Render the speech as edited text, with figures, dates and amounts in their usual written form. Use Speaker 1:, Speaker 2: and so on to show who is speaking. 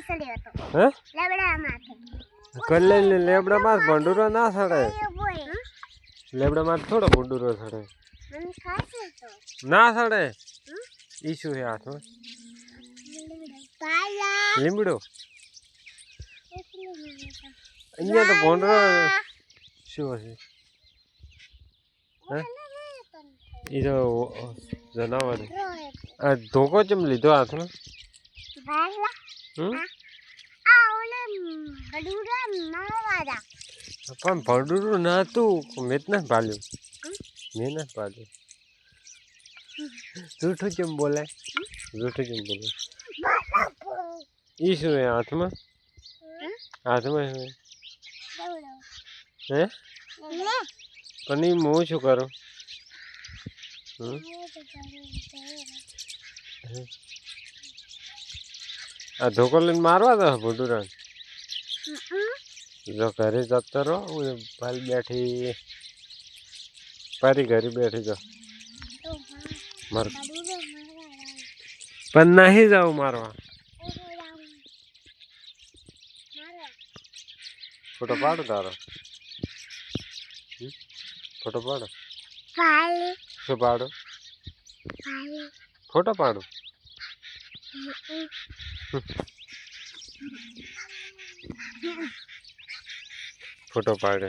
Speaker 1: હે કલ્લે લેબડા માં ભંડુરો ના સડે લેબડા માં થોડો ભંડુરો સડે ના સડે ઈસુ હે હાથમાં લીમડો અહીંયા તો ભંડુરો શું હશે હે ઈ તો જનાવર આ ધોકો ચમ લીધો હાથમાં પણ ભંડુરું નતું મેં જ ના પાલ્યું મેં ના પાલ્યું જૂઠું કેમ બોલે જૂઠું કેમ બોલે ઈ શું હે હાથમાં હાથમાં શું હે પણ ઈ હું શું કરું આ ધોકો લઈને મારવા દો ભંડુરા જો ઘરે જતો રહો ભાઈ બેઠી પારી ઘરે બેઠી જો માર પણ નહીં જાવ મારવા ફોટો પાડો તારો ફોટો પાડો શું પાડો ફોટો પાડો ફોટો પાડે